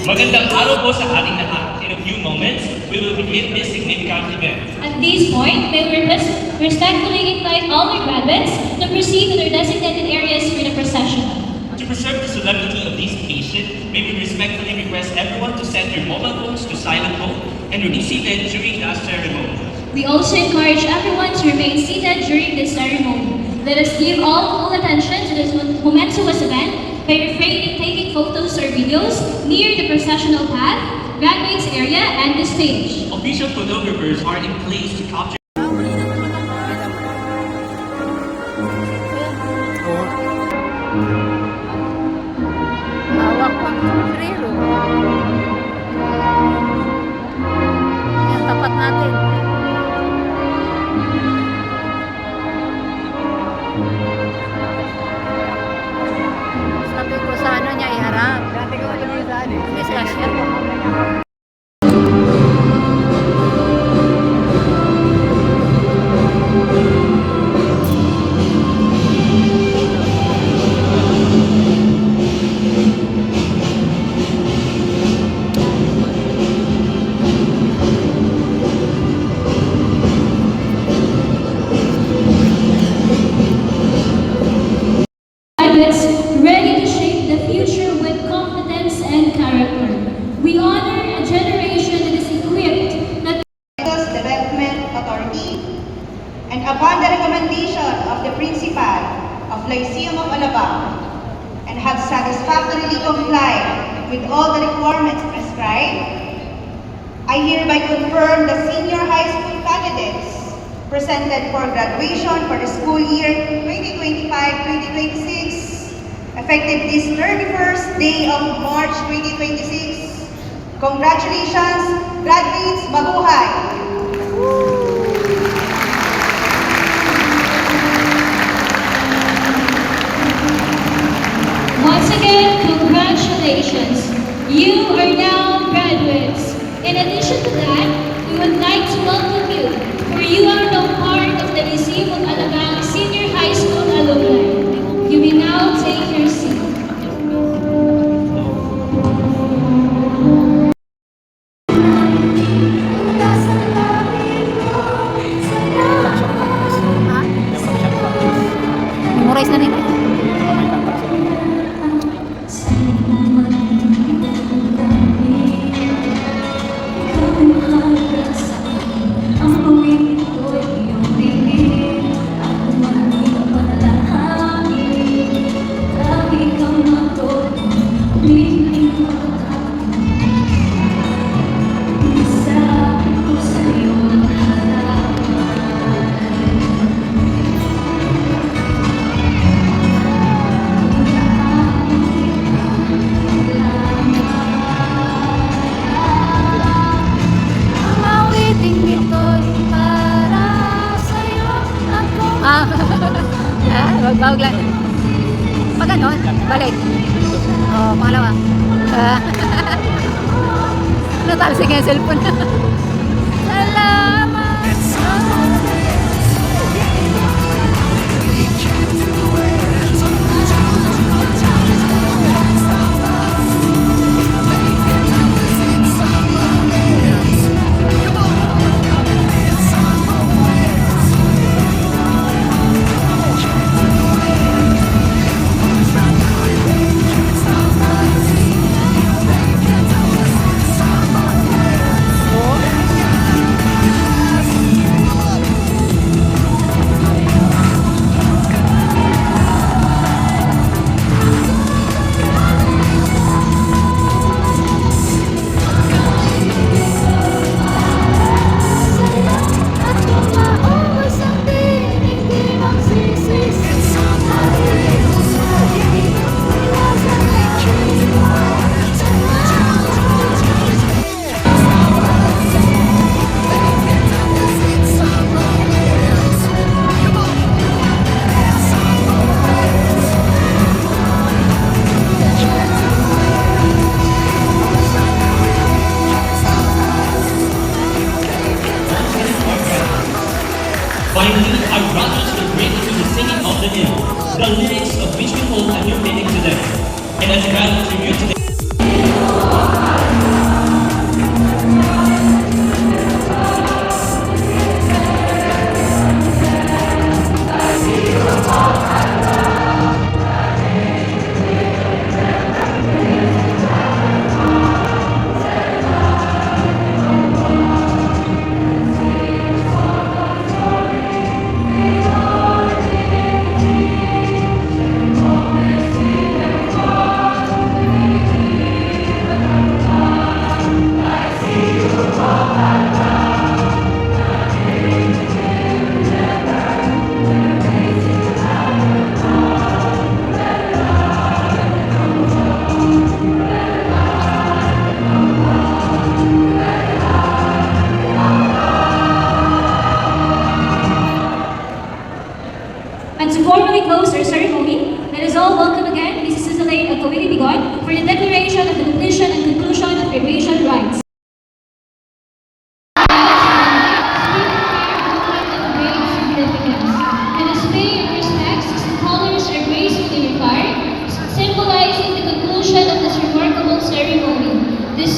Magandang araw po sa ating lahat. In a few moments, we will begin this significant event. At this point, may we respectfully invite all our graduates to proceed to their designated areas for the procession. To preserve the solemnity of this occasion, may we respectfully request everyone to set your mobile phones to silent mode and remain seated during the ceremony. We also encourage everyone to remain seated during this ceremony. Let us give all full attention to this momentous event by refraining taking photos or videos near the processional path, graduates area, and the stage. Official photographers are in place to capture Hawak pang sombrero. Yan, tapat natin. Sabi ko sana niya iharap. Dati ko ito sa akin. Miss Cashier. Graduates ready to shape the future with confidence and character. We honor a generation that is equipped not Development Authority, and upon the recommendation of the Principal of Lyceum of Alabang, and have satisfactorily complied with all the requirements prescribed, I hereby confirm the senior high school candidates presented for graduation for the school year 2025-2026, effective this 31st day of March 2026. Congratulations, graduates, mabuhay! Once again, congratulations! You are now graduates. In addition to that, we would like to welcome you, for you are now part of the Lyceum of Alabang Senior High School alumni. You may now take your seat. Memorize na nila. Wag lang. Pag ganon, balik. Oh, pangalawa. Natalsik yung cellphone. Salamat. Oh.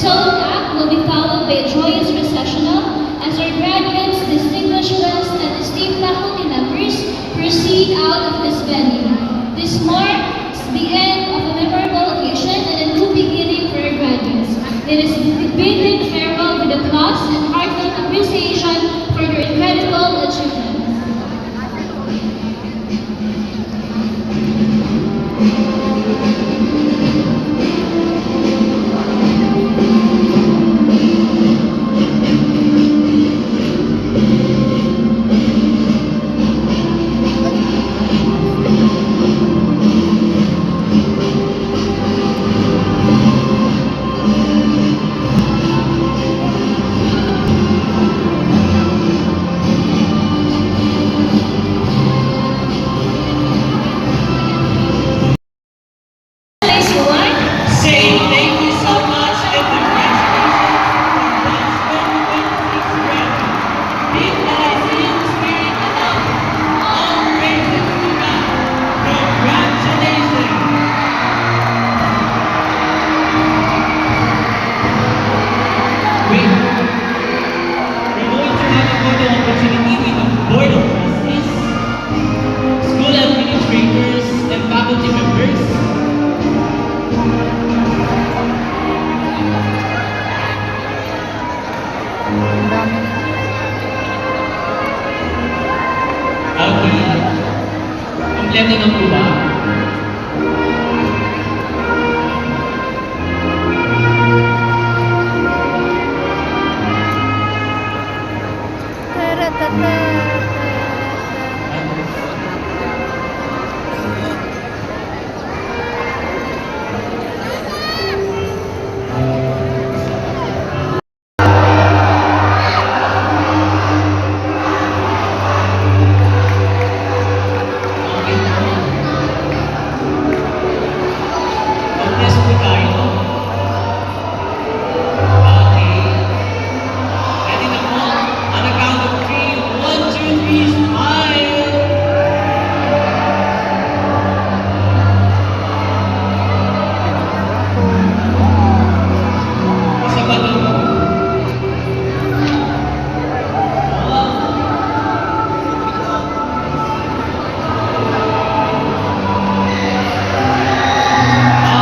solemn act will be followed by a joyous processional as our graduates, distinguished guests, and esteemed faculty members proceed out of this venue. This marks the end of a memorable occasion and a new beginning for our graduates. It is bidding farewell with applause and heartfelt appreciation for their incredible achievements. Place one. Say thank you so much and congratulations for Batch 2026 graduates. Keep the Lyceum spirit alive. All praises to God. Congratulations! Wait, we're going to have a photo opportunity with the Board of Trustees, school administrators, and faculty members. Ang dami na. Okay. Kompleto na po ba? Taratata. Okay po. Mag-test po tayo. Okay. Ready na po? On the count of 3, 1, 2, 3, smile! Isa pa daw po.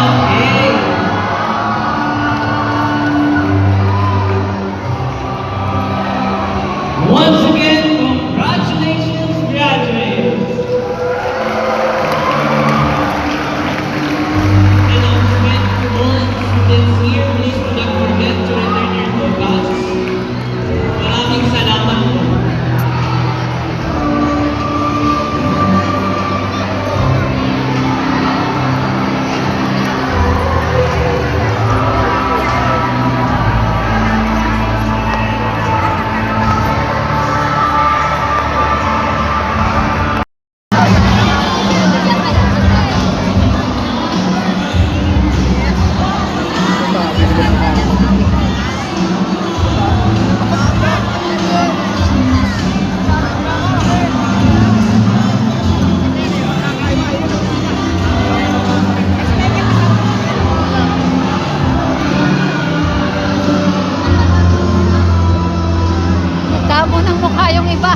Okay. Once again, congratulations, graduates! Announcement to all students here, please do not forget to return your tokens. Maraming salamat po. Tamo ng mukha yung iba.